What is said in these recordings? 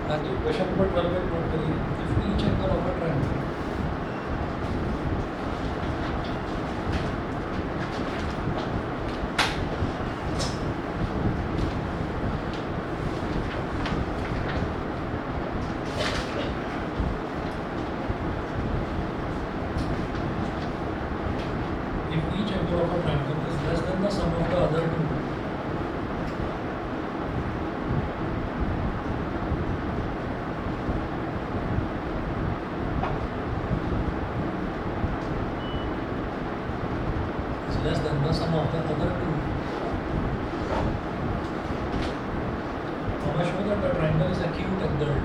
हाँ जी, question number 12 में note करिए। If each angle of a triangle if each angle of a triangle is less than the sum of the other two, is less than the sum of the other two, I must show that the triangle is acute angled.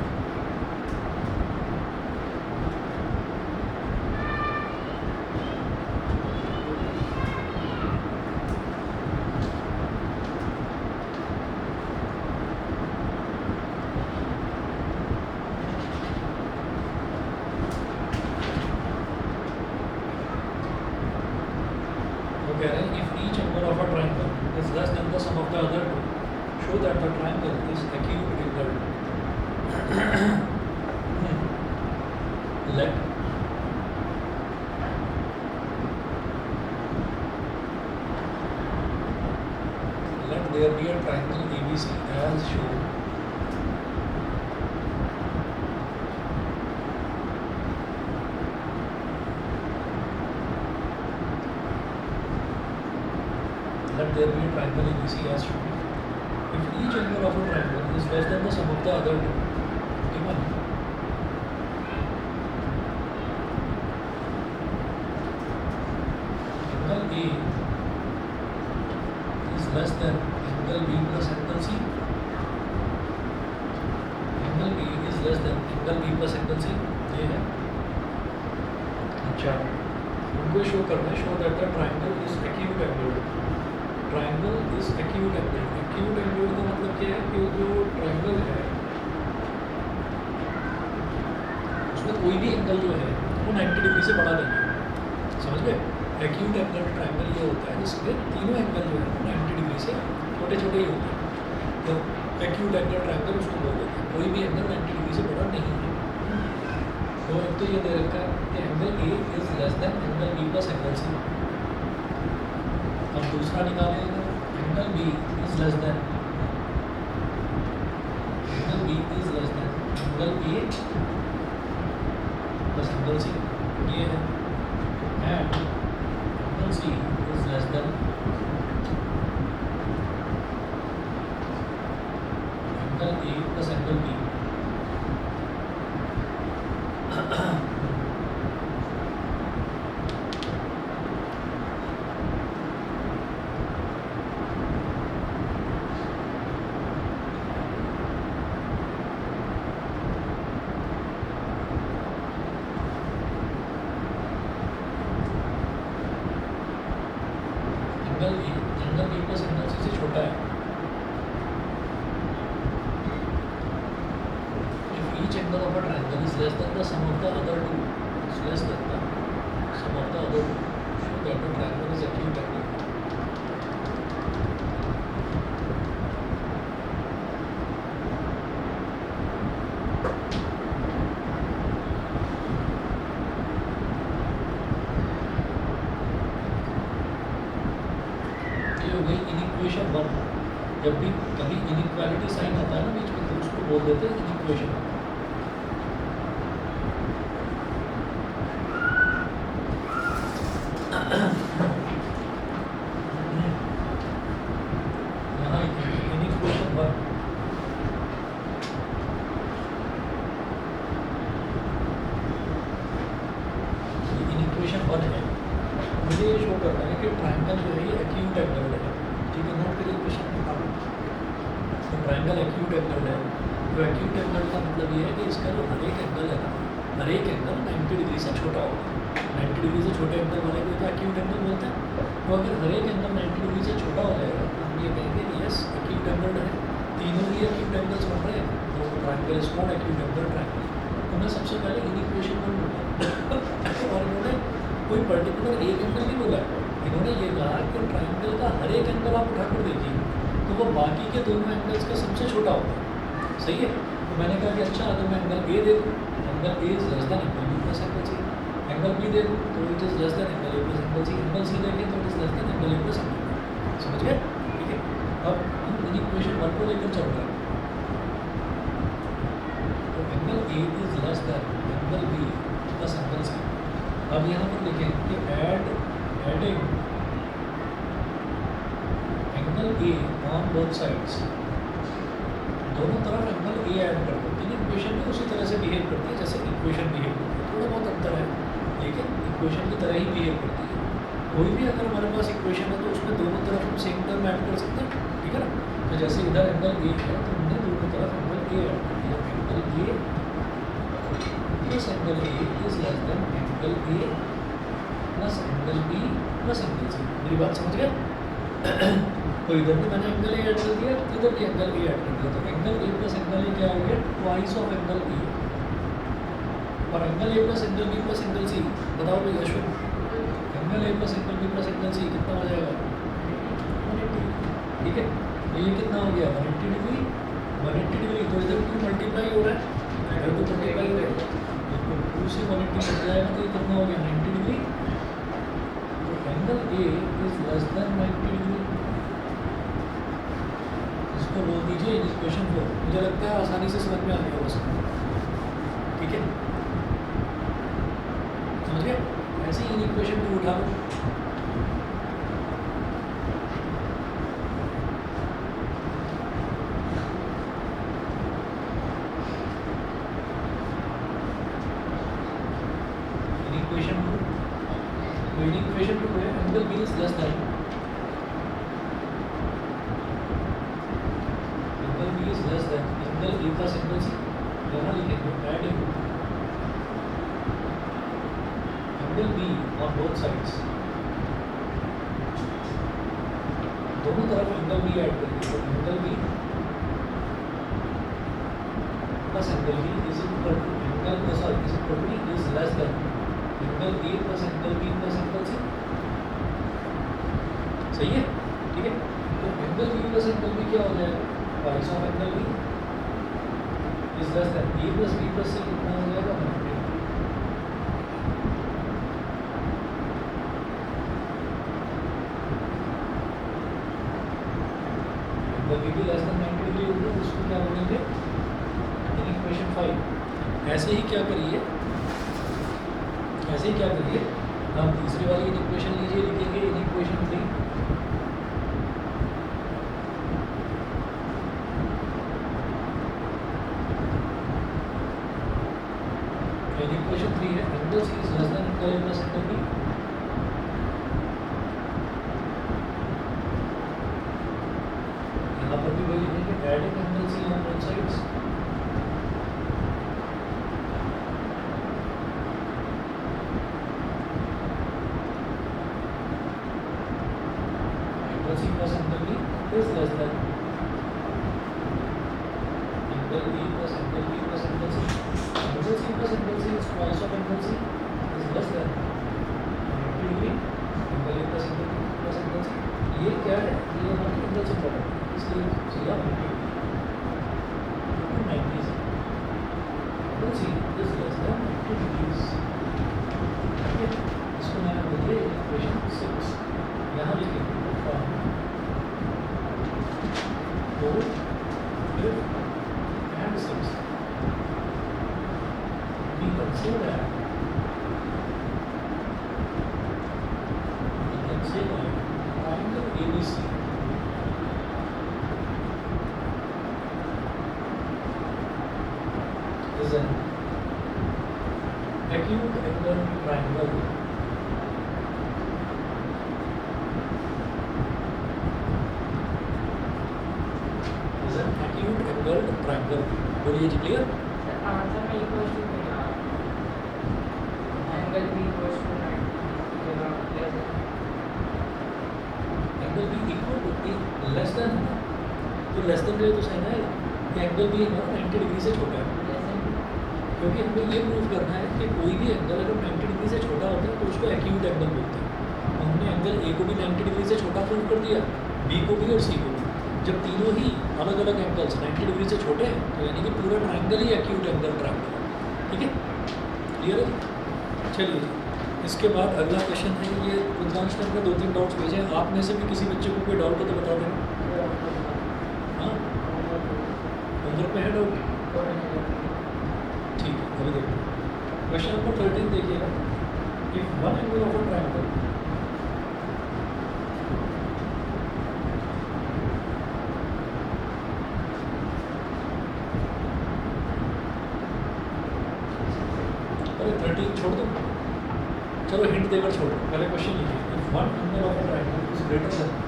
Okay, if each angle of a triangle is less than the sum of the other two, show that the triangle is acute angled. Let there be a triangle ABC as shown. Let there be a triangle ABC as shown. If each angle of a triangle is less than the sum of the other two, given angle A is less than angle B plus angle C, angle A is less than angle B plus angle C, ये है। अच्छा, उनको show करना है, show that the triangle is acute angled. Triangle is acute angled. Acute angled का मतलब क्या है कि जो ट्राइंगल है उसमें कोई भी एंगल जो है वो 90 डिग्री से बढ़ा देंगे, समझ गए? एक्यूट एंगल ट्राइंगल ये होता है जिसमें तीनों एंगल जो है 90 डिग्री से छोटे छोटे ही होते हैं, तो एक्यूट एंगल ट्राइंगल उसको बोल देते हैं। कोई भी एंगल 90 डिग्री से बड़ा नहीं है। तो एक तो ये दे रखा है कि angle A is less than angle B plus angle C. अब दूसरा निकालेंगे, angle B is less than angle A plus angle C, ये है। And angle C is less than angle A plus angle B. Angle B plus angle C से छोटा है। If each angle of a triangle is less than the sum of the other two, is less than the sum of the other two, show that the triangle is acute angle. ये हो गई inequation 1। जब भी कभी inequality sign आता है ना बीच में, तो उसको बोल देते हैं इनइक्वेशन। यहाँ इनइक्वेशन 1, इनइक्वेशन 1 है। मुझे ये शो करना है कि ट्राइंगल जो है ये एक्यूट एंगल है। ठीक है, नोट करिए क्वेश्चन निकालो। तो ट्राइंगल एक्यूट एंगल है। तो एक्यूट एंगल का मतलब ये है कि इसका जो हर एक एंगल है ना, हर एक एंगल 90 डिग्री से छोटा होगा। 90 डिग्री से छोटे एंगल वाले को तो एक्यूट एंगल बोलते हैं। तो अगर हर एक एंगल 90 डिग्री से छोटा हो जाएगा तो हम ये कहेंगे यस एक्यूट एंगल है। तीनों ही एक्यूट एंगल्स बन रहे हैं, तो triangle is called acute angle triangle. तो मैं सबसे पहले इनइक्वेशन 1 बोलूँगा और इन्होंने कोई पर्टिकुलर एक एंगल नहीं बोला है। इन्होंने ये कहा कि ट्राइंगल का हर एक एंगल आप उठाकर देखिए तो वो बाकी के दोनों एंगल्स का सबसे छोटा होता है। सही है, तो मैंने कहा कि अच्छा अगर मैं एंगल ए दे दूँ, angle A is less than angle B plus angle C, angle B दे दूँ तो it is less than angle A plus angle C, angle C देखें तो it is less than angle A plus angle B. समझ गए? ठीक है, अब हम इक्वेशन 1 को लेकर चल रहे हैं। तो angle A is less than angle B plus angle C. अब यहाँ पर लिखें कि adding angle A on both sides, दोनों तरफ एंगल ए ऐड कर दो। तीन इक्वेशन भी उसी तरह से बिहेव करती है जैसे इक्वेशन बिहेव करती है, थोड़ा बहुत अंतर है लेकिन इक्वेशन की तरह ही बिहेव करती है। कोई भी अगर हमारे पास इक्वेशन है तो उसमें दोनों तरफ हम सेम टर्म ऐड कर सकते हैं, ठीक है ना। तो जैसे इधर एंगल ए है तो हमने दोनों तरफ एंगल ए ऐड कर दिया, angle A plus angle A is less than angle A plus angle B plus angle C. मेरी बात समझ गया? तो इधर भी मैंने एंगल ए ऐड कर दिया, इधर भी एंगल ए ऐड कर दिया, तो angle A plus angle A क्या हो गया? ट्वाइस ऑफ एंगल ए, और angle A plus angle B plus angle C, बताओ भाई Ashwin, angle A plus angle B plus angle C कितना हो जाएगा? 180। ठीक है, तो ये कितना हो गया? 180 डिग्री, 180 डिग्री। तो इधर 2 मल्टीप्लाई हो रहा है, इधर 2 मल्टीप्लाई हो रहा है, तो 2 से 180 कट जाएगा तो ये कितना हो गया? 90 डिग्री। तो angle A is less than 90 degree. इसको बोल दीजिए इन इक्वेशन को, मुझे लगता है आसानी से समझ में आ गया बस। ठीक है, समझ गए? ऐसे ही इन इक्वेशन को उठा लो। इक्वेशन टू, तो इन इक्वेशन टू है angle B is less than, angle B is less than angle A plus angle C. यहाँ लिखेंगे adding angle B on both sides, दोनों तरफ एंगल बी ऐड करेंगे, तो angle B plus angle B is equal to angle sorry is equal to is less than angle A plus angle B plus angle C. सही है? ठीक है, तो angle B plus angle B क्या हो जाएगा? Twice of angle B is less than A plus B plus C, कितना हो जाएगा? 180। एंगल बी भी लेस देन 90 डिग्री होगा, उसको क्या बोलेंगे? In equation 5। ऐसे ही क्या करिए, ऐसे ही क्या करिए, हम तीसरी वाली इन इक्वेशन लीजिए, लिखेंगे इन इक्वेशन 3। इन इक्वेशन 3 है angle C is less than angle A plus angle B. यहाँ पर भी वही लिखेंगे adding angle C on both sides, C plus angle B is less than angle E plus angle B plus angle C. Angle C plus angle C is twice of angle C is less than 90 degree. Angle A plus angle B plus angle C. ये क्या है? ये हमारी angle से problem है, इसलिए सीधा 90 90 से angle C is less than 90 degrees. ठीक है, इसको मैंने बोल दिया इक्वेशन 6। यहाँ लिखेंगे four, fifth, and sixth. We can say that triangle ABC is an acute angle triangle triangle. बोलिए जी, क्लियर? आंसर में equal to angle B equal to 90 angle B equal to less than, तो less than रहे तो सही ना, angle B हमारा 90 degree से छोटा है, क्योंकि हमें ये प्रूव करना है कि कोई भी एंगल अगर 90 डिग्री से छोटा होता है तो उसको एक्यूट एंगल बोलते हैं। हमने एंगल ए को भी 90 डिग्री से छोटा प्रूव कर दिया, बी को भी और सी को भी। जब तीनों ही अलग अलग एंगल्स 90 डिग्री से छोटे हैं तो यानी कि पूरा ट्राइंगल ही एक्यूट एंगल ट्राइंगल है। ठीक है, क्लियर है जी? चलिए जी, इसके बाद अगला क्वेश्चन है, ये रुद्रांश ने अपने 2-3 डाउट्स भेजे हैं, आप में से भी किसी बच्चे को कोई डाउट हो तो बता देना। हाँ, होमवर्क में है डाउट? ठीक है, अभी देखते हैं क्वेश्चन नंबर 13 देखिएगा। If one angle of a triangle अरे 13 छोड़ दो, चलो हिंट देकर छोड़ दो, पहले क्वेश्चन लिखिए। If one angle of a triangle is greater then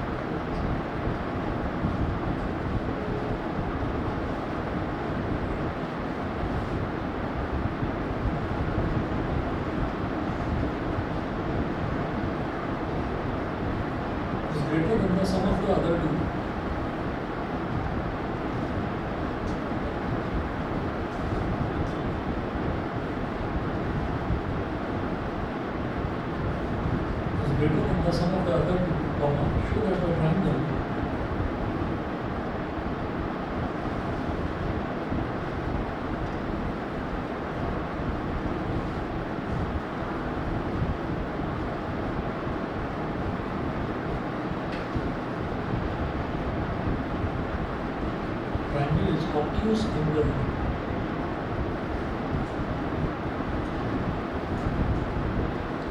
greater than the sum of the other two, is greater than the sum of the other two, comma, show that the triangle triangle is obtuse angle.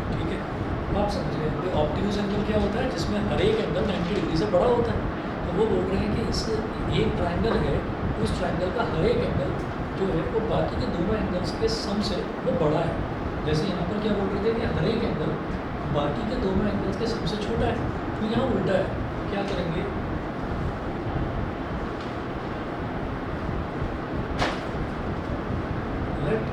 ठीक है, अब आप समझ गए कि obtuse angle क्या होता है, जिसमें हर एक एंगल 90 डिग्री से बड़ा होता है। तो वो बोल रहे हैं कि इस एक ट्राइंगल है, उस ट्राइंगल का हर एक एंगल जो है वो बाकी के दोनों एंगल्स के सम से वो बड़ा है। जैसे यहाँ पर क्या बोल रहे थे कि हर एक एंगल बाकी के दोनों एंगल्स के सम से छोटा है, तो यहाँ उल्टा है। क्या करेंगे, let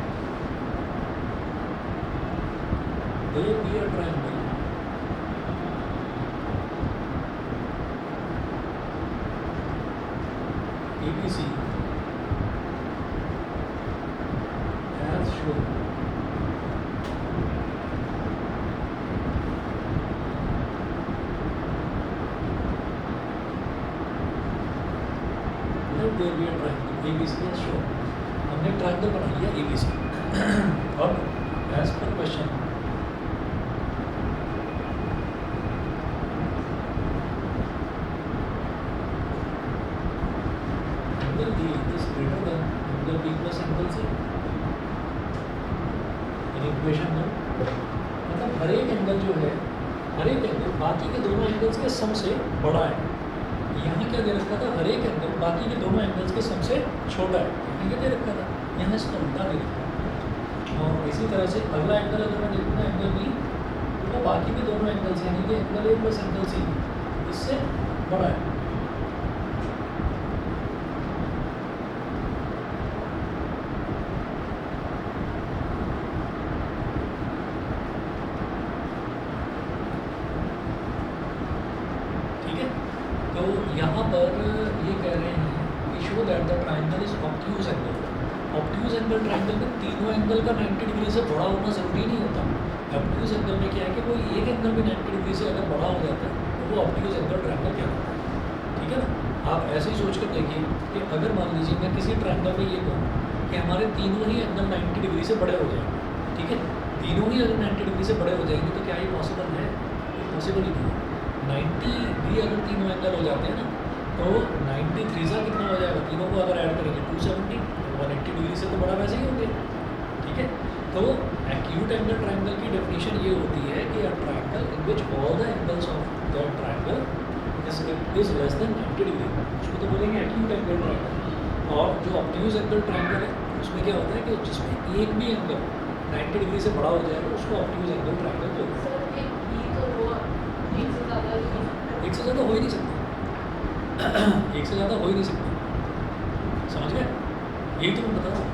there be a triangle ABC as shown let there be a triangle ABC as shown। हमने ट्राइंगल बना लिया ABC। अब as per question angle B is greater than angle B plus angle C in equation में। मतलब हर एक angle जो है, हर एक एंगल बाकी के दोनों एंगल्स के सम से बड़ा है। यहाँ क्या दे रखा था, हर एक एंगल बाकी के दोनों एंगल्स के सम से छोटा है, यहाँ क्या दे रखा था, यहाँ इसका उल्टा दे रखा है। और इसी तरह से अगला एंगल अगर मैं देखूँ एंगल B, तो वो बाकी के दोनों एंगल्स यानी कि angle A plus angle C इससे बड़ा है। ठीक है, तो यहाँ पर ये कह रहे हैं कि show that the triangle is obtuse angle. Obtuse angle triangle में तीनों एंगल का 90 डिग्री से बड़ा होना ज़रूरी नहीं होता। ऑब्ट्यूज एंगल में क्या है कि कोई एक एंगल भी 90 डिग्री से अगर बड़ा हो जाता है तो वो ऑब्ट्यूज एंगल ट्राइंगल कहलाता है। ठीक है ना, आप ऐसे ही सोच कर देखिए कि अगर मान लीजिए मैं किसी ट्राइंगल में ये कहूँ कि हमारे तीनों ही एंगल 90 डिग्री से बड़े हो जाएंगे, ठीक है, तीनों ही अगर 90 डिग्री से बड़े हो जाएंगे तो क्या ये पॉसिबल है? पॉसिबल ही नहीं है। 90 भी अगर तीनों एंगल हो जाते हैं ना, तो 93 सा कितना हो जाएगा, तीनों को अगर ऐड करेंगे 270, 180 डिग्री से तो बड़ा वैसे ही होंगे। ठीक है, तो एक्यूट एंगल ट्राइंगल की डेफिनेशन ये होती है कि a triangle in which all the angles of the triangle is less than 90 degree, उसको तो बोलेंगे एक्यूट एंगल ट्राइंगल। और जो ऑब्ट्यूज एंगल ट्राइंगल है उसमें क्या होता है कि जिसमें एक भी एंगल 90 डिग्री से बड़ा हो जाएगा उसको ऑब्ट्यूज एंगल ट्राइंगल बोलते हैं। एक से ज़्यादा हो ही नहीं सकता, एक से ज़्यादा हो ही नहीं सकता, समझ गए? यही तो मैं बता रहा हूँ।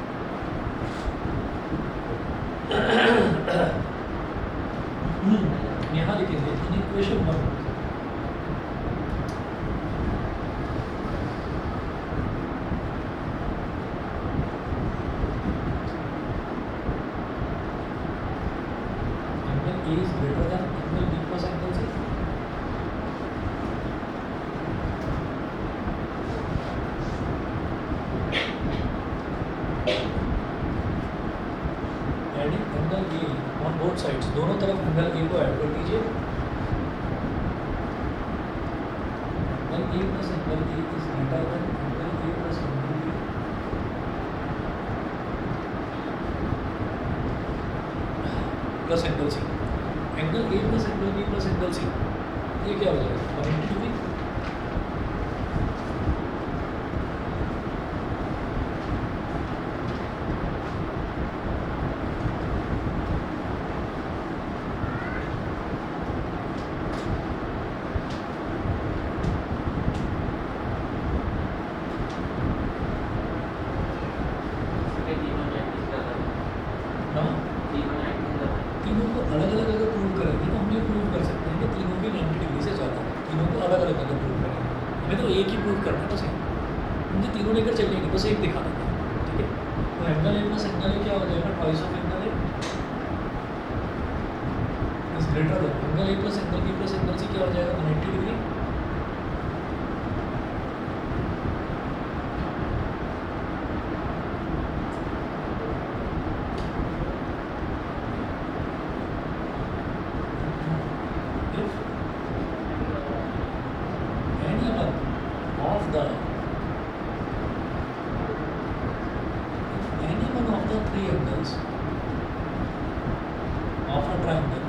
यहाँ लिखेंगे in equation 1 angle A is greater than angle B plus angle C। Adding angle A on both sides, दोनों तरफ एंगल ए को ऐड कर दीजिए। Angle A plus angle A is greater than angle A plus angle B plus angle C. Angle A plus angle B plus angle C, ये क्या हो जाएगा? 180 degree. हाँ, तीनों को अलग अलग अगर प्रूव करेंगे तो हम ये प्रूव कर सकते हैं कि तीनों भी 90 डिग्री से ज़्यादा है। तीनों को अलग अलग अगर प्रूव करेंगे, हमें तो एक ही प्रूव करना है बस एक, मुझे तीनों लेकर चलेंगे बस एक दिखा देंगे, ठीक है। तो angle A plus angle A क्या हो जाएगा? Twice of angle A is greater than angle A plus angle B plus angle C, क्या हो जाएगा? 180 degree. Any one of the three angles of a triangle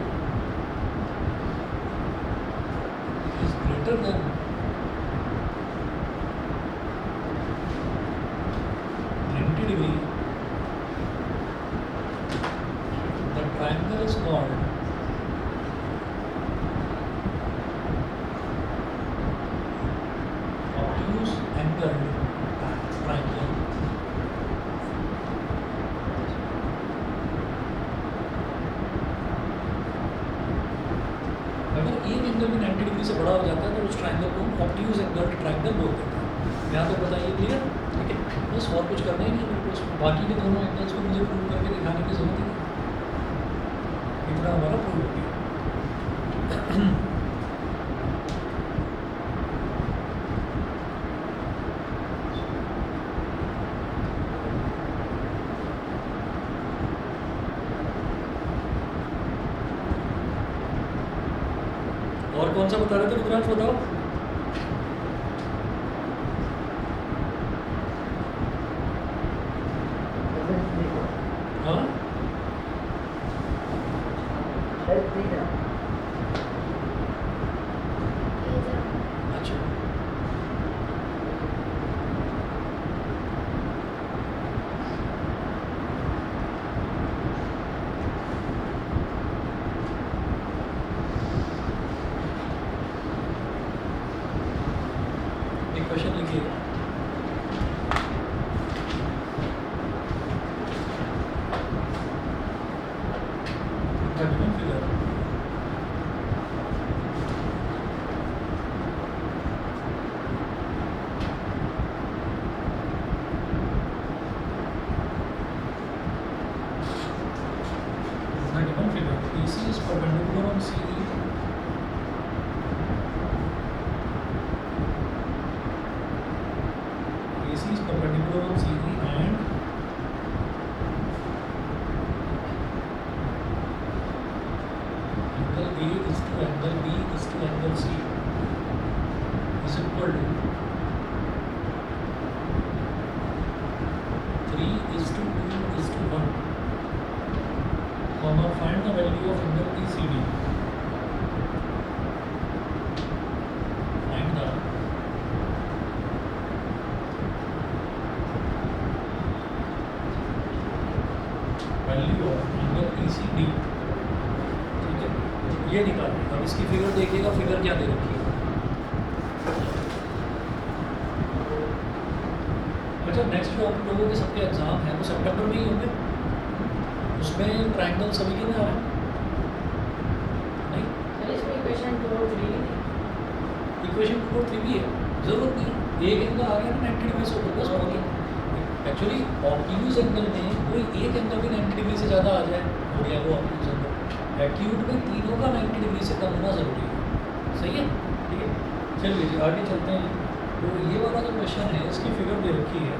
is greater than degree, the triangle is called obtuse angled triangle. अगर एक angle भी 90 degree से बड़ा हो जाता है तो उस ट्राइंगल को हम ऑब्ट्यूज एंगल ट्राइंगल बोलते हैं। यहाँ तक बताइए क्लियर? ठीक है, बस और कुछ करना ही नहीं है मेरे को उसमें। बाकी के दोनों एंगल्स को मुझे प्रूव करके दिखाने की जरूरत ही नहीं, इतना हमारा प्रूव हो गया। और कौन सा बता रहे थे रुद्रांश, बताओ। हाँ, अच्छा, एक क्वेश्चन लिखिएगा। Figure given figure AC is perpendicular on CE. AC is perpendicular on CE and angle A is to angle B is to angle C is equal to 3 is to 2 is to 1. Comma, find the value of angle ECD. Find the value of angle ECD. ठीक है, ये निकालना। अब इसकी figure देखिएगा, figure क्या दे रखी है। अच्छा, नेक्स्ट जो आप लोगों के सबके एग्जाम है वो सितंबर में ही होंगे, उसमें ट्राइंगल सभी के में आ रहा है नहीं? इसमें इक्वेशन 2 और 3 इक्वेशन 2 और 3 भी है, जरूरत नहीं। एक एंगल आ गया ना 90 डिग्री से ऊपर, बस हो गया। एक्चुअली ऑब्ट्यूज एंगल में कोई एक एंगल भी 90 डिग्री से ज़्यादा आ जाए, हो गया वो ऑब्ट्यूज एंगल। एक्यूट में तीनों का 90 डिग्री से कम होना ज़रूरी है, सही है? ठीक है, चलिए जी आगे चलते हैं। तो ये वाला जो क्वेश्चन है इसकी फिगर दे रखी है।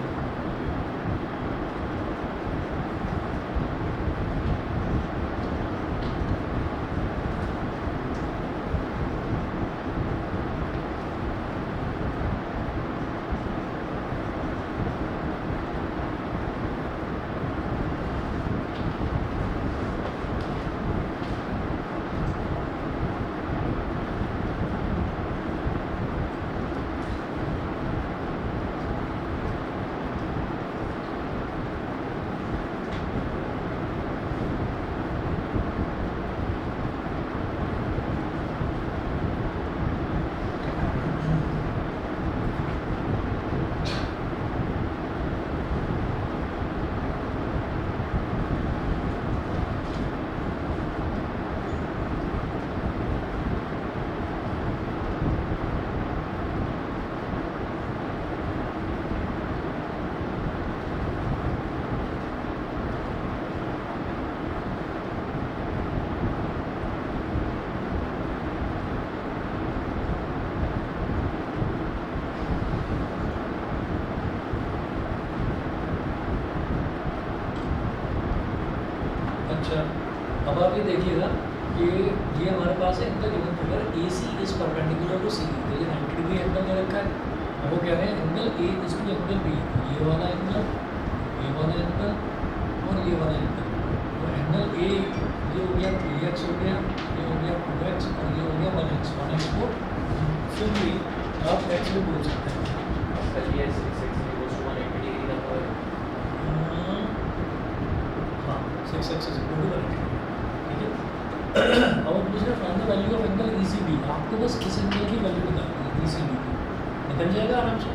अच्छा, अब आप ये देखिएगा कि ये हमारे पास है इनका given figure A C is perpendicular to C, तो ये 90 डिग्री एंगल दे रखा है। अब वो कह रहे हैं angle A is two angle B, ये वाला एंगल और ये वाला एंगल। तो एंगल ए ये हो गया 3x हो गया, ये हो गया 2x और ये हो गया 1x। 1x को सिंपली आप x में बोल सकते हैं। चलिए 6x equals to 180 डिग्री का तो हाँ 6x is equal to 180, ठीक है। अब हम पूछ रहे हैं find the value of angle ECB, आपको बस इस एंगल की वैल्यू निकालनी है ECB की, निकल जाएगा आराम से,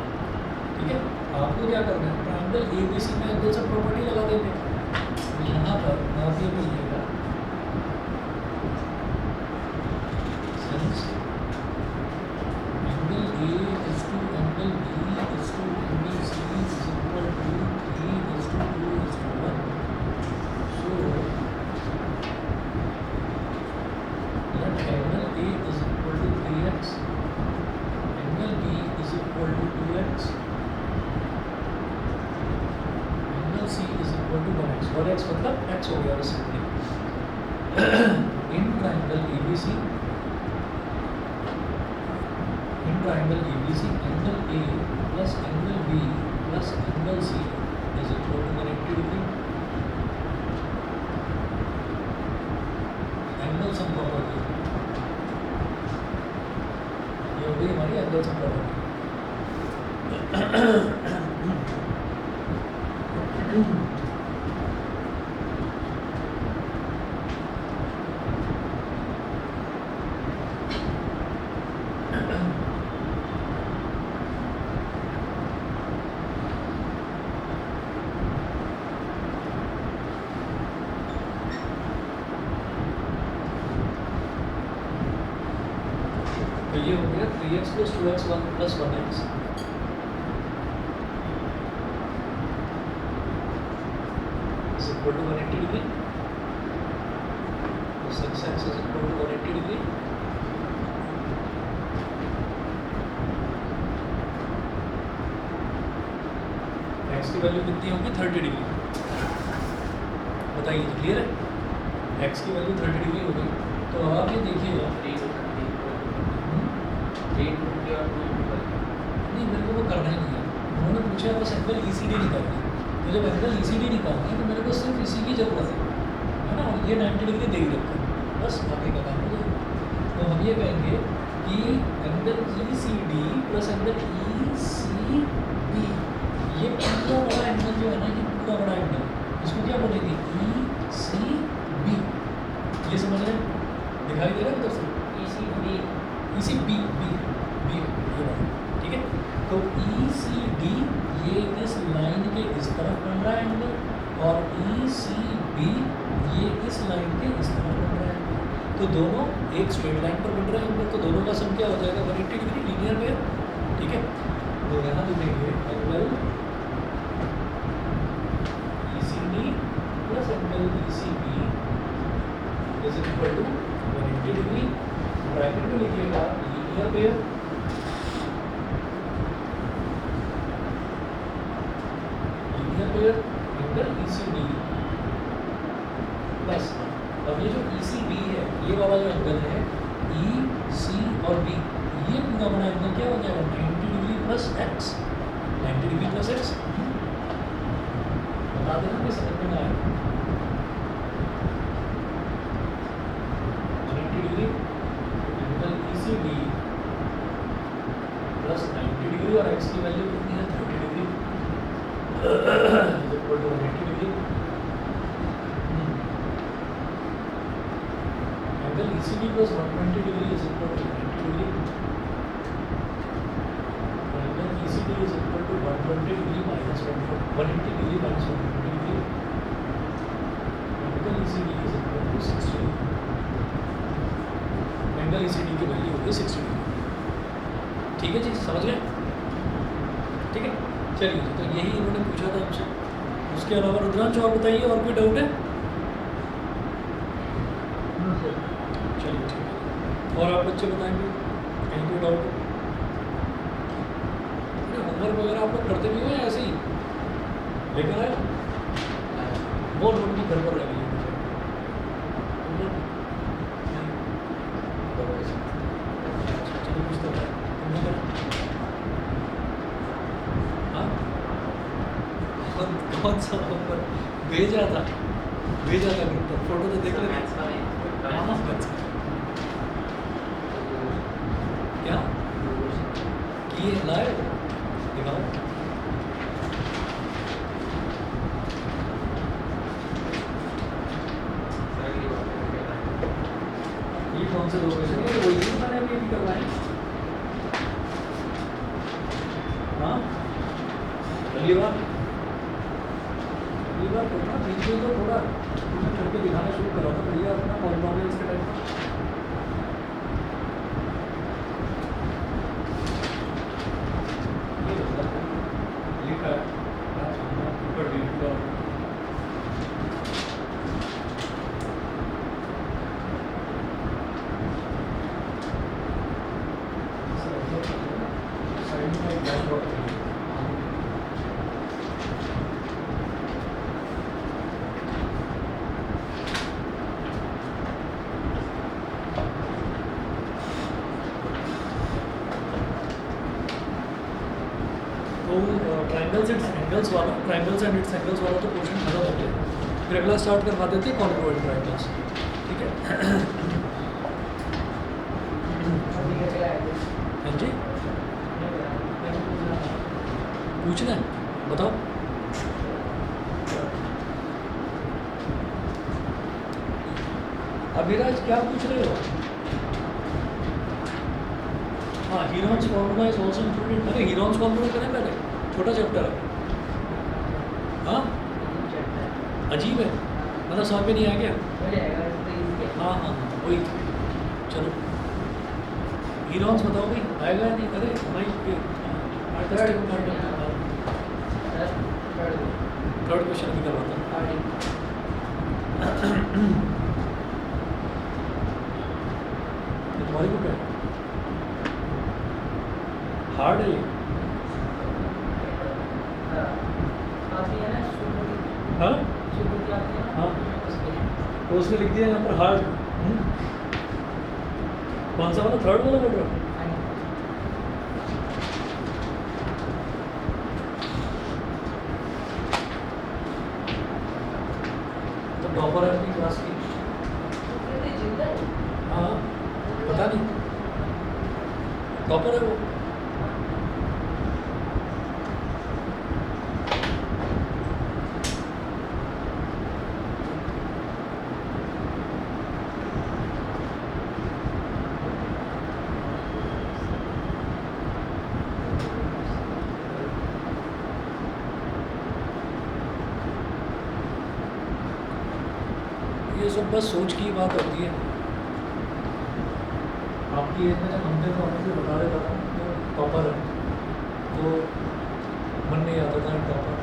ठीक है। आपको क्या करना है, ट्रायंगल ABC में एंगल से प्रॉपर्टी लगा देंगे। तो यहाँ पर आप ये बोलिएगा since angle A is to angle B is to angle C is equal to 3 is to 2 is to 1, so let angle A is equal to 3x, angle B is equal to 2x, angle C is equal to 1x। 1x मतलब x हो गया basically. In triangle ABC, in triangle ABC angle A plus angle B plus angle C is equal to 180 degree. Angle sum property, ये हो गई हमारी angle sum property. तो ये हो गया 3x plus 2x 1 plus 1x is equal to 180 degree, तो 6x is equal to 180 degree. x की वैल्यू कितनी होगी 30 डिग्री, बताइए तो क्लियर है। x की वैल्यू 30 डिग्री होगी, तो अब आप ये देखिएगा 320 और 2 नहीं, मेरे को वो करना ही नहीं है। उन्होंने पूछा बस एंगल ECD निकालना है, तो जब एंगल ECD निकालना है तो मेरे को सिर्फ इसी की ज़रूरत है ना। और ये 90 डिग्री दे ही रखा है, बस आगे का काम हो जाएगा। तो हम ये कहेंगे कि angle ECD plus angle ECB, ये पूरा बड़ा एंगल जो है ना, ये पूरा बड़ा एंगल, इसको क्या बोलेंगे ECB। ये समझ रहे हैं, दिखाई दे रहा है उधर से ECB B ये वाला, ठीक है। तो ECD ये इस लाइन के इस तरफ बन रहा है एंगल, और ECB ये इस लाइन के इस तरफ बन रहा है एंगल। तो दोनों एक स्ट्रेट लाइन पर बन रहा है एंगल, तो दोनों का सम क्या हो जाएगा 180 डिग्री, लीनियर पेयर, ठीक है। तो यहाँ लिखेंगे angle ECD plus angle ECB is equal to 180 degree. Bracket में लिखिएगा linear pair, angle ECD plus, अब ये जो ECB है, ये वाला जो एंगल है EC और B, ये पूरा बड़ा एंगल क्या हो जाएगा 90 degree plus x, 90 degree plus x। बता देना कि समझ में आए। 90 degree angle ECD plus 90 degree, और x की वैल्यू कितनी है 30 degree is equal to 180 degree. Angle ECD plus 120 degree is equal to 90 degree. Angle ECD is equal to 120 degree minus 180 degree minus 120 degree. Angle ECD is equal to 60 degree. Angle ECD की value होगी 60 degree, ठीक है जी, समझ गए, ठीक है। चलिए, तो यही इन्होंने पूछा था हमसे। उसके अलावा रुद्रांश और बताइए, और कोई डाउट है? चलिए ठीक है, और आप बच्चे बताएंगे कहीं कोई डाउट है? होमवर्क वगैरह आप लोग करते भी हो या ऐसे ही लेकर आए? वो नोटबुक घर पर रह गई भेजा था ग्रुप पर, फोटो तो देख ले। मैथ्स का नहीं हाँ बस क्या किए लाए हो? दिखाओ। ये कौन से दो क्वेश्चन है? वही तो मैंने अभी करवाए। हाँ अगली बार करना, बीच में तो थोड़ा तुमने करके दिखाना शुरू करा था भैया अपना पॉलिनोमियल्स के टाइम पर। ये लिखा है ऊपर डी का। साइड में एक डैशबोर्ड है। ट्राइंगल्स एंड इट्स एंगल्स वाला तो पोर्शन खत्म हो गया। फिर अगला स्टार्ट करवा देते हैं कॉन्ग्रुएंट ट्राइंगल्स। ठीक है हाँ जी पूछना है बताओ। अभिराज क्या पूछ रहे हो? हाँ Heron's formula is also included. अरे हीरोन्स फॉर्मूला करें पहले, छोटा चैप्टर है। हाँ अजीब है, मतलब समझ में नहीं आ गया। हाँ हाँ वही चलो हीरोन्स बताओ भाई, आएगा या नहीं? अरे भाई थर्ड क्वेश्चन भी करवाता हूँ। तुम्हारी को क्या हार्ड है ये? हाँ हाँ तो उसने लिख दिया यहाँ पर हार्ड। कौन सा वाला? थर्ड वाला बोल रहे हो? तो टॉपर है अपनी क्लास की। हाँ पता नहीं, टॉपर है वो। ये सब बस सोच की बात होती है। आपकी एज में जब हम थे तो हमें से बता देता था कि टॉपर है, तो मन नहीं आता था टॉपर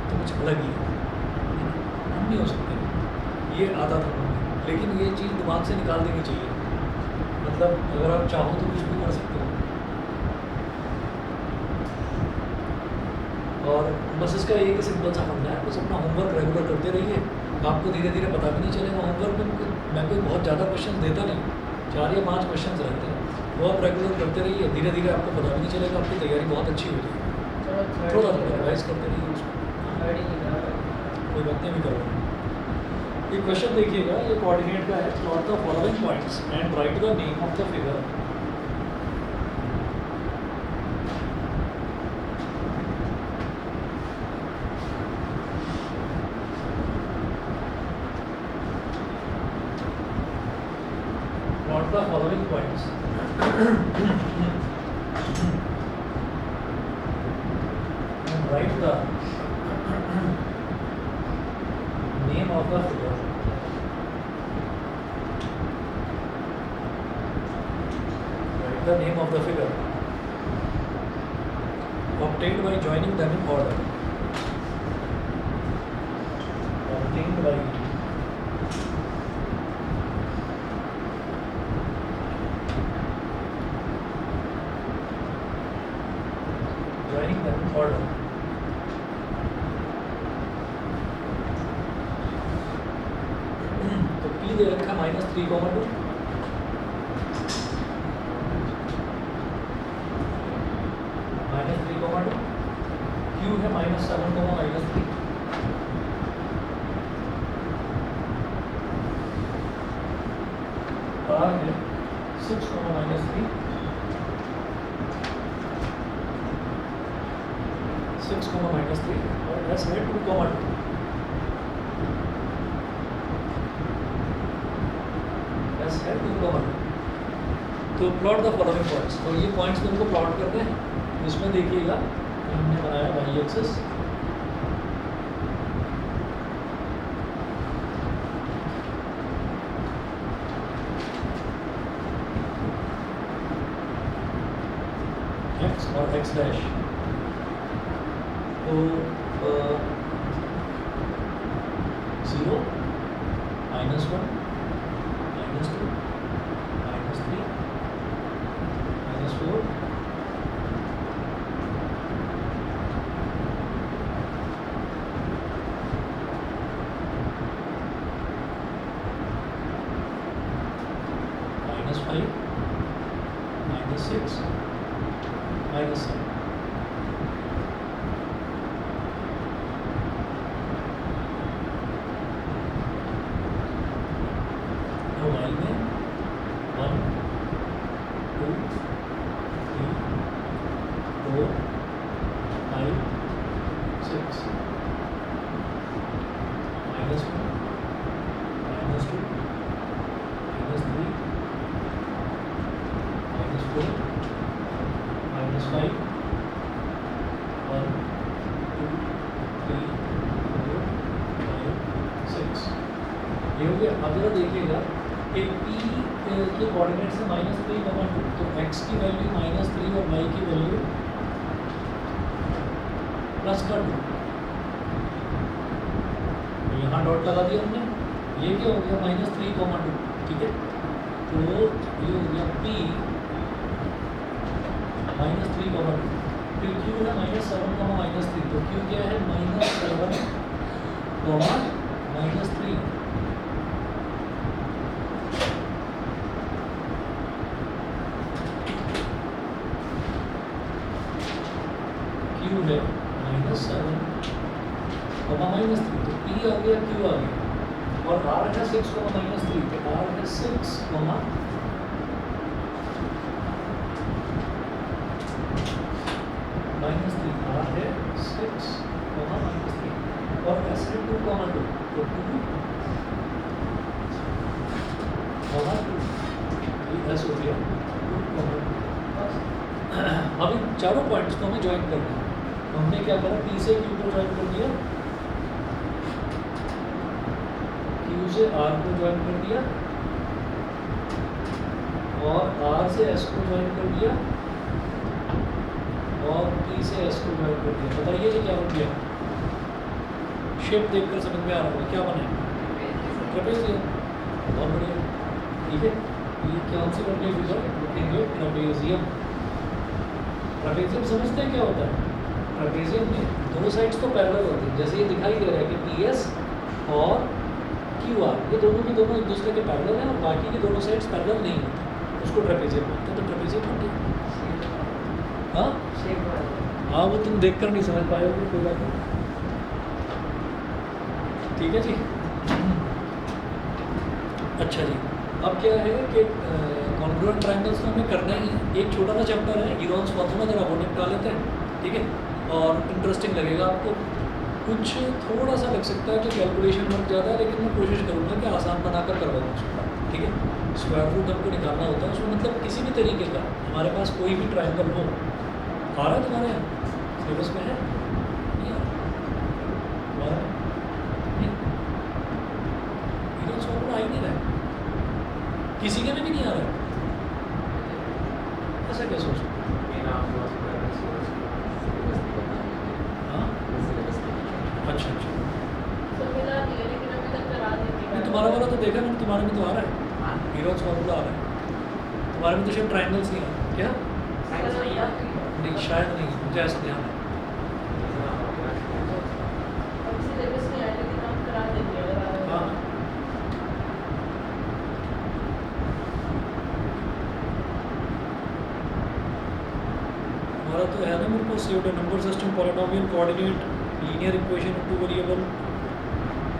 तो कुछ अलग ही है, हम नहीं हो सकते। ये आता था मन में, लेकिन ये चीज़ दिमाग से निकाल देनी चाहिए। मतलब अगर आप चाहो तो कुछ भी कर सकते हो। और बस इसका एक सिंपल सा फंडा है, बस अपना होमवर्क रेगुलर करते रहिए। आपको धीरे धीरे पता भी नहीं चलेगा। होमवर्क में मैं कोई बहुत ज़्यादा क्वेश्चन देता नहीं, 4 या 5 क्वेश्चन रहते हैं, वो आप रेगुलर करते रहिए। धीरे धीरे आपको पता भी नहीं चलेगा, आपकी तैयारी बहुत अच्छी हो जाएगी। थोड़ा थोड़ा रिवाइज करते रहिए उसको, कोई बात नहीं भी करो। ये क्वेश्चन देखिएगा, ये कोऑर्डिनेट का है। Plot the following points and right the name of the figure. Plot the following points and write the name of the figure. Write the name of the figure obtained by joining them in order. Obtained by joining them in order. तो P दे रखा -3, -2, -3, -2, Q है -7, -3, R है 6 minus 3, 6 minus 3 और S है 2 2, S है 2 2। तो plot the following points, तो ये पॉइंट्स तुमको प्लॉट करते हैं। इसमें देखिएगा हमने बनाया वाई एक्सिस, एक्स और एक्स डैश, तो 0 -1 -2 -3 -4 -5 -6 -7। वाई में 1 2 3 4 5 6 -1 -2 -3 -4 -5 1 2 3 4 5 6। ये हो गया। अब जरा देखिएगा कि P के कोऑर्डिनेट से -3, 2, तो x की वैल्यू -3 और y की वैल्यू +2। तो यहाँ डॉट लगा दिया हमने, ये क्या हो गया -3, 2, ठीक है। तो ये हो गया P -3, 2, फिर Q है -7, -3, तो Q क्या है -7, -3। Q है -7, -3, तो P आ गया, Q आ गया, और R है 6, -3, तो R है 6, -3, R है 6, -3, और S है 2, 2, तो 2, 2, ये S हो गया 2, 2। अब इन चारों पॉइंट्स को हमें ज्वाइन करना है। तो हमने क्या करा, P से Q को ज्वाइन कर दिया, Q से R को ज्वाइन कर दिया, और R से S को ज्वाइन कर दिया, और P से S को ज्वाइन कर दिया। बताइए जी क्या हो गया? शेप देखकर समझ में आ रहा होगा क्या बना है? ट्रेपेजियम। बहुत बढ़िया, ठीक है। ये कौन सी बन गई फिगर? लिखेंगे ट्रेपेजियम। ट्रेपेजियम समझते हैं क्या होता है? ट्रेपेजियम में दो साइड्स तो पैरेलल होती हैं, जैसे ये दिखाई दे रहा है कि PS और QR, ये दोनों के दोनों एक दूसरे के पैरेलल हैं और बाकी के दोनों साइड्स पैरेलल नहीं होती, उसको ट्रेपेजियम बोलते हैं। तो ट्रेपेजियम बन गया। हाँ हाँ, वो तुम देखकर नहीं समझ पाए होगे, कोई बात नहीं, ठीक है जी। अच्छा जी, अब क्या है कि कॉन्ग्रुएंट ट्रायंगल्स में हमें करना ही है। एक छोटा सा चैप्टर है हीरोन्स फॉर्मूला, जरा वो निपटा लेते हैं, ठीक है। और इंटरेस्टिंग लगेगा आपको, कुछ थोड़ा सा लग सकता है कि कैलकुलेशन वर्क ज़्यादा है, लेकिन मैं कोशिश करूँगा कि आसान बनाकर करवाऊँ उसको, ठीक है। स्क्वायर रूट हमको निकालना होता है उसमें, मतलब किसी भी तरीके का हमारे पास कोई भी ट्रायंगल हो। आ रहा है तुम्हारे यहाँ सिलेबस में है? नहीं आ रहा? हीरोन्स फॉर्मूला आ ही नहीं रहा है, किसी के में भी नहीं आ रहा है। ऐसा क्या सोच? हाँ, अच्छा अच्छा, तो मिला नहीं है, लेकिन अभी तक करा देंगे। नहीं तुम्हारा वाला तो देखा मैंने, तुम्हारे में तो आ रहा है, हीरोन्स फॉर्मूला आ रहा है। तुम्हारे में तो शायद ट्रायंगल्स नहीं आ रहा क्या? नहीं, शायद नहीं, मुझे ऐसा ध्यान है। अब सिलेबस में आया, लेकिन हम करा देंगे अगर आ रहा है। हाँ, हमारा तो है ना, मेरे को saved number system, polynomial, coordinate, linear equation, two variable,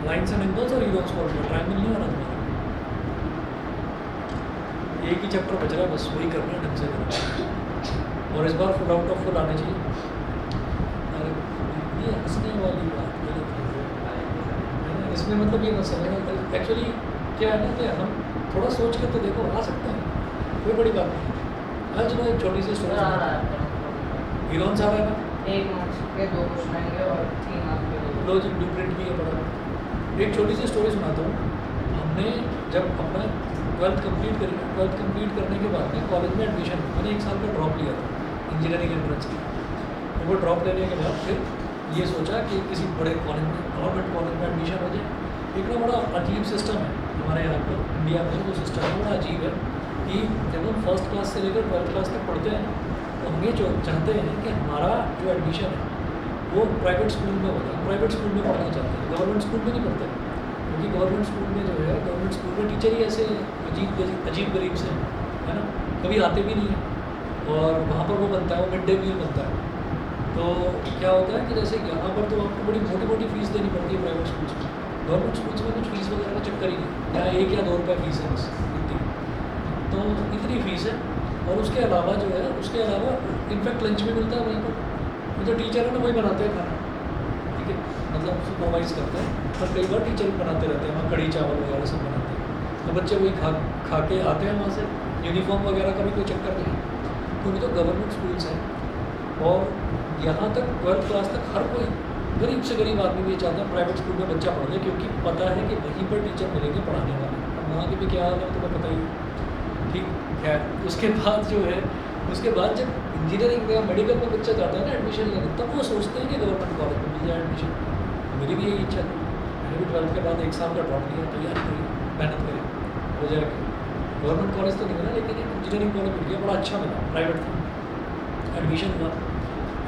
lines and angles और हीरोन्स फॉर्मूला। ट्रायंगल नहीं आ रहा तुम्हारा? एक ही चैप्टर बच रहा है, बस वही करना है, ढंग से करना है। और इस बार फुल आउट ऑफ फुल आने चाहिए। अरे ये हंसने वाली बात गलत है। इसमें मतलब ये मत समझना, एक्चुअली क्या है ना कि हम थोड़ा सोच के तो देखो, आ सकते हैं, कोई बड़ी बात नहीं। आज जो एक छोटी सी स्टोरी आ रहा है हीरोन सा है ना, 1 मार्क्स के 2 क्वेश्चन आएंगे और 3 मार्क्स के 2। लो जी ब्लू प्रिंट भी है पड़ा। एक छोटी सी स्टोरी सुनाता हूँ। हमने जब अपना 12th कंप्लीट करी, 12th कंप्लीट करने के बाद में कॉलेज में एडमिशन, मैंने 1 साल का ड्रॉप लिया था इंजीनियरिंग एंट्रेंस की। तो वो ड्रॉप लेने के बाद फिर ये सोचा कि किसी बड़े कॉलेज में, गवर्नमेंट कॉलेज में एडमिशन हो जाए। एक ना बड़ा अजीब सिस्टम है हमारे यहाँ पर इंडिया में, वो सिस्टम बड़ा अजीब है कि जब हम फर्स्ट क्लास से लेकर 12th क्लास तक पढ़ते हैं तो हम ये चाहते हैं कि हमारा जो एडमिशन है वो प्राइवेट स्कूल में हो जाए। प्राइवेट स्कूल में पढ़ना चाहते हैं, गवर्नमेंट स्कूल में नहीं पढ़ते, क्योंकि गवर्नमेंट स्कूल में जो है, गवर्नमेंट स्कूल में टीचर ही ऐसे अजीब गरीब से हैं, है ना, कभी आते भी नहीं हैं। और वहाँ पर वो बनता है, वो मिड डे मील बनता है। तो क्या होता है कि जैसे यहाँ पर तो आपको बड़ी मोटी मोटी फीस देनी पड़ती है प्राइवेट स्कूल्स में। गवर्नमेंट स्कूल्स में कुछ फीस वगैरह का चक्कर ही नहीं, यहाँ 1 या 2 रुपये फीस है बस, इतनी। तो इतनी फीस है, और उसके अलावा जो है, उसके अलावा इनफैक्ट लंच भी मिलता है वहीं पर। जो टीचर है ना वही बनाते हैं खाना, ठीक है, मतलब सुपरवाइज करते हैं। पर कई बार टीचर भी बनाते रहते हैं, वहाँ कढ़ी चावल वगैरह सब बनाते हैं। तो बच्चे वही खा के आते हैं वहाँ से। यूनिफॉर्म वगैरह का भी कोई चक्कर नहीं, क्योंकि तो गवर्नमेंट स्कूल्स हैं। और यहाँ तक 12th क्लास तक हर कोई गरीब से गरीब आदमी भी चाहता है प्राइवेट स्कूल में बच्चा पढ़ ले, क्योंकि पता है कि वहीं पर टीचर मिलेंगे पढ़ाने वाले। अब वहाँ के भी क्या हाल है तुम्हें पता ही है, ठीक है। उसके बाद जो है, उसके बाद जब इंजीनियरिंग या मेडिकल में बच्चा जाता है ना एडमिशन लेने, तब वो सोचते हैं कि गवर्नमेंट कॉलेज में मिल जाए एडमिशन। मेरी भी यही इच्छा थी, मैंने भी 12th के बाद 1 साल का ड्रॉप लिया, तैयारी करी, मेहनत करी, हो जाएगा। गवर्नमेंट कॉलेज तो नहीं मिला, लेकिन एक इंजीनियरिंग कॉलेज मिल गया, बड़ा अच्छा मिला, प्राइवेट था।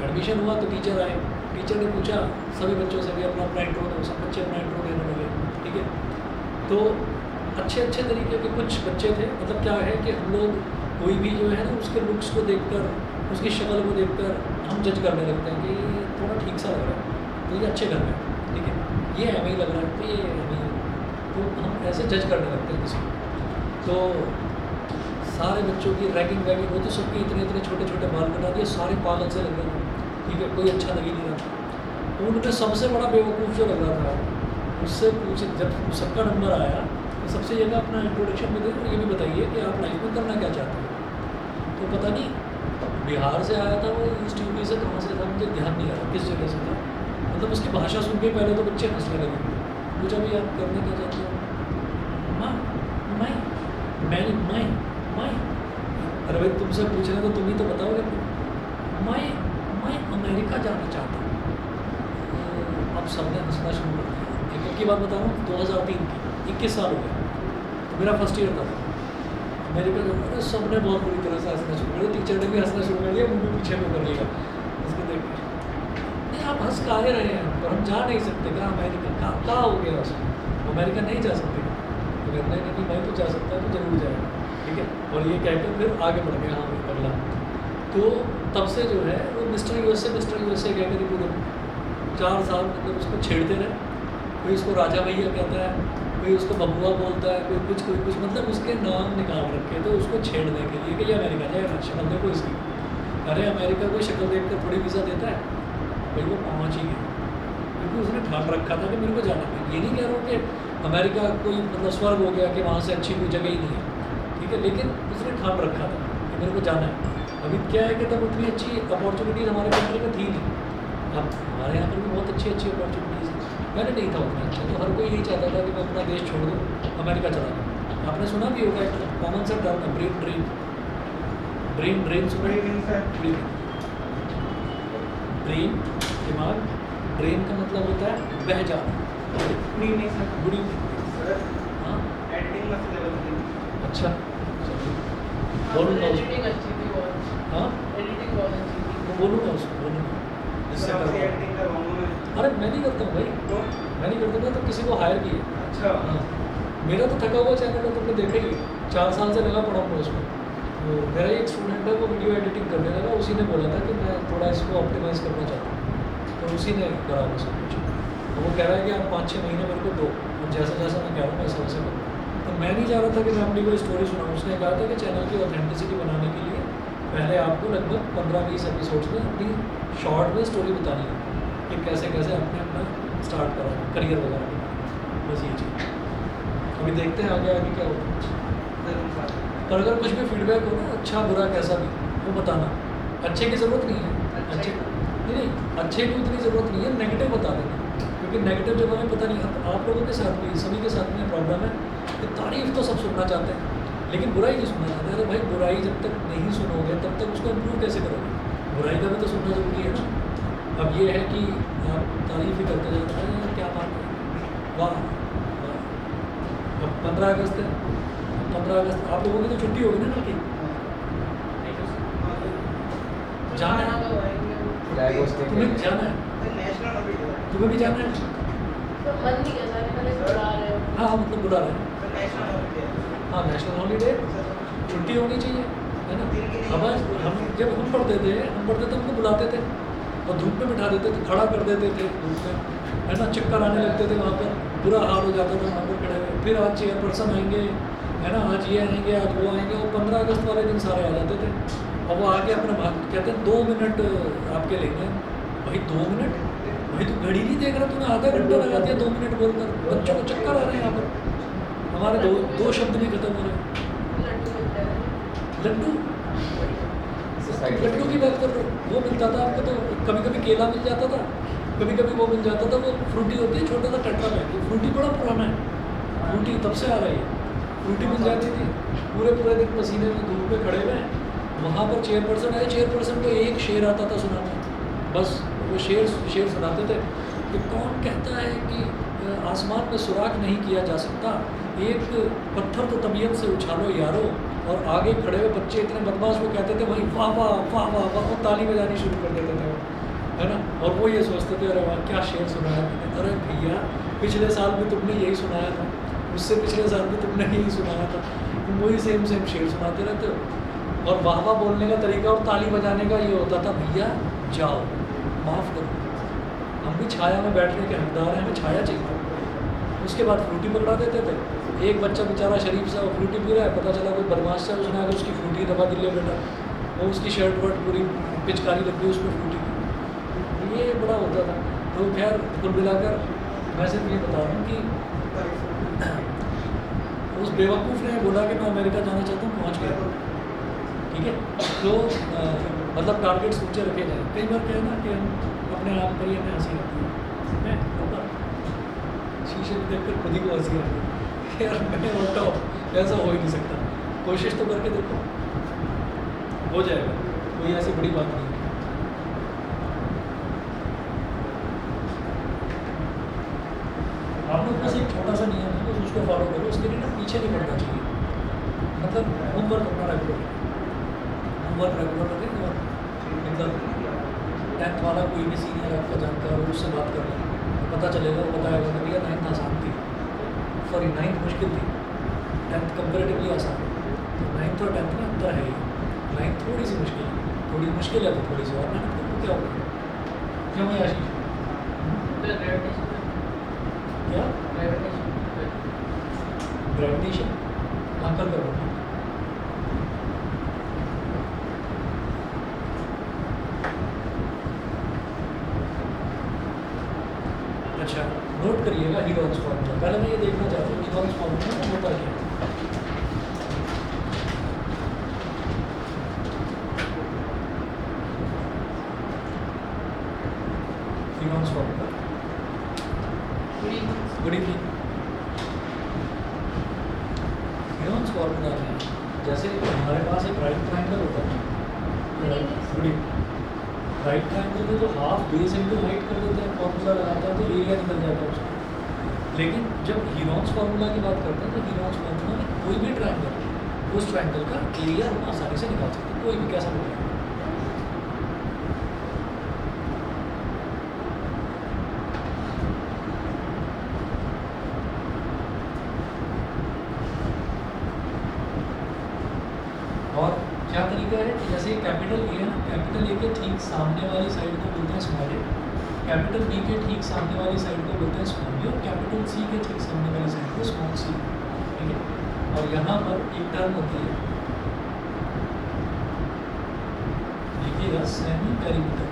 एडमिशन हुआ तो टीचर आए, टीचर ने पूछा सभी बच्चों से भी अपना अपना इंट्रो दो, सब बच्चे अपना इंट्रो देने लगे, ठीक है। तो अच्छे तरीके के कुछ बच्चे थे, मतलब क्या है कि हम लोग कोई भी जो है ना उसके लुक्स को देखकर, उसकी शक्ल को देखकर हम जज करने लगते हैं कि ये थोड़ा ठीक सा लग रहा है, तो ये अच्छे घर में, ठीक है, ये हमें ही लग रहा है, तो ये हमें, तो हम ऐसे जज करने लगते हैं किसी को। तो सारे बच्चों की रैगिंग वैगिंग होती, सबके इतने छोटे छोटे बाल कटा दिए, सारे पागल से लग रहे थे, ठीक है, कोई अच्छा लग ही नहीं रहा था। तो उनमें सबसे बड़ा बेवकूफ़ जो लग रहा था, उससे पूछे, जब सबका नंबर आया तो सबसे जगह अपना इंट्रोडक्शन में दे और ये भी बताइए कि आप लाइफ में करना क्या चाहते हैं। तो पता नहीं बिहार से आया था वो, ईस्ट यूपी से कहाँ से था, मुझे ध्यान नहीं आ रहा किस जगह से था। मतलब उसकी भाषा सुन के पहले तो बच्चे हंसने लगे। पूछा भी आप करने क्या चाहते हो? मैं अरे भाई तुमसे पूछ रहे तो तुम ही तो बताओगे। मैं अमेरिका जाना चाहता हूँ। अब सबने हंसना शुरू कर दिया। एक की बात बता रहा हूँ, 2003 की, 21 साल हो गए, तो मेरा फर्स्ट ईयर था। अमेरिका जाना, सबने बहुत बुरी तरह से हंसना शुरू कर दिया, टीचर ने भी हंसना शुरू कर दिया, मुझे पीछे में कर लिया उसको देख के। नहीं आप हंस काहे रहे हैं, पर हम जा नहीं सकते। कहाँ अमेरिका, कहाँ हो गया उसको, अमेरिका नहीं जा सकते। तो कहना है कि मैं तो जा सकता है, तो जरूर जाएगा, ठीक है। और ये कहकर फिर आगे बढ़ गया, हाँ अगला। तो तब से जो है वो मिस्टर यूएसए कहकर पूरे 4 साल मतलब उसको छेड़ते रहे। कोई उसको राजा भैया कहता है, कोई उसको बबुआ बोलता है, कोई कुछ मतलब उसके नाम निकाल रखे तो उसको छेड़ने के लिए कि ये अमेरिका जाएगा, शक्ल देखो इसकी। अरे अमेरिका कोई शक्ल देख कर थोड़ी वीज़ा देता है, भाई वो पहुँच ही गया, क्योंकि उसने ठान रखा था कि मेरे को जाना है। ये नहीं कह रहा हूँ कि अमेरिका कोई मतलब स्वर्ग हो गया कि वहाँ से अच्छी कोई जगह ही नहीं है, ठीक है, लेकिन उसने ठान रखा था कि मेरे को जाना है। अभी क्या है कि तब उतनी अच्छी अपॉर्चुनिटीज़ हमारे कंट्री में थी नहीं। अब हमारे यहाँ पर भी बहुत अच्छी अपॉर्चुनिटीज़ हैं, मैंने नहीं था उतना अच्छा। तो हर कोई यही चाहता था कि मैं अपना देश छोड़ दूँ, अमेरिका चला जाऊँ। आपने सुना भी होगा एक कॉमन सा टर्म है, ब्रेन सुना? ब्रेन दिमाग, ब्रेन का मतलब होता है बह जाना। नहीं सर, बुरी सर हाँ एडिटिंग में से लेवल थी। अच्छा बोलूँगा उसको, एडिटिंग अच्छी थी बहुत, हाँ एडिटिंग बहुत अच्छी थी। वो बोलूँगा उसको, बोलूँगा जिससे सर आपसे करवा। एडिटिंग करवाऊंगा मैं। अरे मैं नहीं करता हूँ भाई, तो मैं नहीं करता था, तो किसी को हायर किए। अच्छा हाँ मेरा तो थका हुआ चैनल है, तुमने देखा ही, 4 साल से लगा पड़ा हूँ उसमें। वो मेरा एक स्टूडेंट है, वो वीडियो एडिटिंग करने लगा, उसी ने बोला था कि मैं थोड़ा इसको ऑप्टिमाइज़ करना चाहता हूँ, तो उसी ने करा वो सब कुछ। तो वो कह रहा है कि आप 5-6 महीने मेरे को दो, और जैसा जैसा मैं कह रहा हूँ वैसा वैसा करो। तो मैं नहीं चाह रहा था कि मैं अपनी कोई स्टोरी सुनाऊँ। उसने कहा था कि चैनल की ऑथेंटिसिटी बनाने के लिए पहले आपको लगभग 15-20 एपिसोड्स में अपनी शॉर्ट में स्टोरी बतानी है कि कैसे कैसे आपने अपना स्टार्ट करा करियर वगैरह। बस ये चीज़। अभी देखते हैं आगे आगे क्या होता है। पर अगर कुछ भी फीडबैक हो ना, अच्छा बुरा कैसा भी, वो बताना। अच्छे की ज़रूरत नहीं है, अच्छे नहीं अच्छे की उतनी ज़रूरत नहीं है, नेगेटिव बता देना। क्योंकि नेगेटिव जब हमें पता नहीं, आप लोगों के साथ भी, सभी के साथ में प्रॉब्लम है कि तारीफ़ तो सब सुनना चाहते हैं लेकिन बुराई नहीं सुनना चाहते। अरे भाई, बुराई जब तक नहीं सुनोगे तब तक उसको इम्प्रूव कैसे करोगे? बुराई का भी तो सुनना ज़रूरी है ना। अब ये है कि आप तारीफ़ ही करते जाते हैं, क्या बात है, वाह वाह। अब 15 अगस्त है, 15 अगस्त आप लोगों की तो छुट्टी होगी ना कल की? जाना है, तुम्हें जाना है, नेशनल हॉलीडे है। तुम्हें भी जाना है। तो मन नहीं कैसा है, मैंने बुला रहे हो। हाँ मतलब बुला रहे हैं। सर नेशनल हॉलीडे है। हाँ नेशनल हॉलीडे, छुट्टी होनी चाहिए, है ना। अब हम जब हम पढ़ते थे हमको बुलाते थे और धूप में बिठा देते थे, खड़ा कर देते थे धूप में, है ना। चक्कर आने लगते थे वहाँ पर, बुरा हाल हो जाता था वहाँ पर खड़े हुए। फिर आज चेयरपर्सन आएंगे, है ना, आज ये आएंगे, आज वो आएंगे। और 15 अगस्त वाले दिन सारे आ जाते थे और वो आके अपना भाग कहते हैं 2 मिनट आपके लेंगे। भाई 2 मिनट? भाई तू घड़ी नहीं देख रहा, तूने आधा घंटा लगा दिया 2 मिनट बोलकर। बच्चों को चक्कर आ रहे हैं यहाँ पर, हमारे दो शब्द नहीं खत्म हो रहे। लड्डू मिलता है। लड्डू? लड्डू की बात कर रहे हो? वो मिलता था आपको तो, कभी कभी केला मिल जाता था, कभी कभी वो मिल जाता था, वो फ्रूटी होती है, छोटा सा टेट्रा पैक। फ्रूटी बड़ा पुराना है, फ्रूटी तब से आ रही है। फ्रूटी मिल जाती थी, पूरे दिन पसीने में धूप में खड़े हुए। वहाँ पर चेयरपर्सन आए, चेयरपर्सन को एक शेर आता था सुनाना, बस वो शेर सुनाते थे कि कौन कहता है कि आसमान में सुराख नहीं किया जा सकता, एक पत्थर तो तबीयत से उछालो यारो। और आगे खड़े हुए बच्चे इतने बदमाश, वो कहते थे भाई वाह वाह वाह वाह वाह, वो ताली बजानी शुरू कर देते थे वो, है ना। और वो ये सोचते थे अरे वाह क्या शेर सुनाया मैंने। अरे भैया पिछले साल भी तुमने यही सुनाया था, उससे पिछले साल भी तुमने यही सुनाया था, तुम वही सेम शेर सुनाते रहते हो। और वाह वाह बोलने का तरीका और ताली बजाने का ये होता था, भैया जाओ माफ़ करो, हम भी छाया में बैठने के हकदार हैं, हमें छाया चाहिए। उसके बाद फ्रूटी पकड़ा देते थे। एक बच्चा बेचारा शरीफ सा वो फ्रूटी पी रहा है, पता चला कोई बदमाश सा, उसने आकर उसकी फ्रूटी दबा दी, ले बेटा, वो उसकी शर्ट वर्ट पूरी पिचकारी लग गई उसमें फ्रूटी की। ये बड़ा होता था। तो खैर कुल मिलाकर मैं सिर्फ ये बता रहा हूँ कि उस बेवकूफ़ ने बोला कि मैं अमेरिका जाना चाहता हूँ, पहुँच गया, ठीक है। तो मतलब टारगेट्स ऊँचे रखे जाए। कई बार क्या है ना कि हम अपने आप पर ही हमें हंसी आती है, मैं शीशे में देखकर खुद ही को हंसी आती है, यार मैंने बोलता हूँ ऐसा हो ही नहीं सकता। कोशिश तो करके देखो, हो जाएगा, कोई ऐसी बड़ी बात नहीं है। आप लोग बस एक छोटा सा नियम है, बस उसको फॉलो करो, उसके लिए ना पीछे नहीं पड़ना चाहिए। मतलब होमवर्क अपना रेगुलर रखें और मतलब 10th वाला कोई भी सीनियर आपका जानकार हो उससे बात कर लें, पता चलेगा, वो बताएगा कि भैया 9th आसान थी, सॉरी 9th मुश्किल थी, 10th कंपेरेटिवली आसान। तो 9th और 10th में अंतर है ही। 9th थोड़ी सी मुश्किल है, थोड़ी मुश्किल है तो थोड़ी सी और मेहनत करो, क्या होगा। क्यों है आशीष? क्या ग्रेविटेशन? हाँ कल करो। अच्छा नोट करिएगा हीरोन्स फॉर्मूला। पहले मैं ये देखना चाहता हूँ हीरोन्स फॉर्मूला में होता क्या है। Heron's formula, good evening. Heron's formula में जैसे हमारे पास एक राइट ट्रायंगल होता है, गुड इवनिंग। राइट ट्रायंगल में तो हाफ बेस इंटू हाइट कर देते हैं, फॉर्मूला लगाते हैं तो एरिया निकल जाता है उसका। लेकिन जब हीरोन्स फार्मूला की बात करते हैं तो हीरोन्स फार्मूला में कोई भी ट्रायंगल, उस ट्रायंगल का एरिया हम आसानी से निकाल सकते हैं, कोई भी कैसा भी ट्रायंगल। और क्या तरीका है कि जैसे कैपिटल ए है ना, कैपिटल ए के ठीक सामने वाली साइड को बोलते हैं स्मॉल ए, कैपिटल बी के ठीक सामने वाली साइड को बोलते हैं स्मॉल बी, और कैपिटल सी के ठीक सामने वाली साइड को स्मॉल सी। ठीक है। और यहाँ पर एक टर्म होती है, लिखिएगा semi perimeter.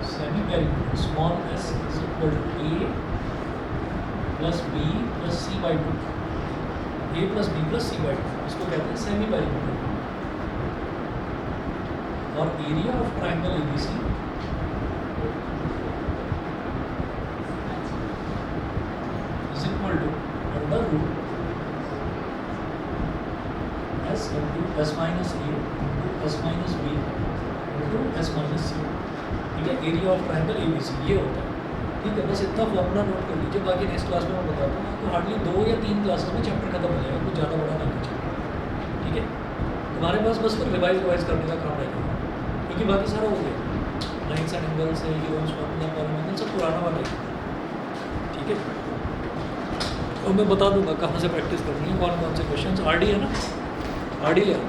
Semi perimeter small s is equal to a plus b plus c by 2, a plus b plus c by 2, इसको कहते हैं सेमी पेरीमीटर। और area of triangle ABC is equal to under root s into s minus a into s minus b into s minus c, ठीक है। Area of triangle ABC ये होता है, ठीक है। बस इतना फॉर्मूला नोट कर लीजिए, बाकी नेक्स्ट क्लास में मैं बताता हूँ आपको। हार्डली 2 या 3 क्लासेस में चैप्टर खत्म हो जाएगा, कुछ ज़्यादा बड़ा नहीं कुछ, ठीक है। तुम्हारे पास बस फिर रिवाइज करने का काम रहेगा, क्योंकि बाकी सारा हो गया। लाइन्स एंड एंगल्स है, यूनिट्स फॉर्मूला पैरामीटर सब पुराना वाला है, ठीक है। और मैं बता दूंगा कहाँ से प्रैक्टिस करनी है, कौन कौन से क्वेश्चन। आरडी है ना, आरडी ले आओ।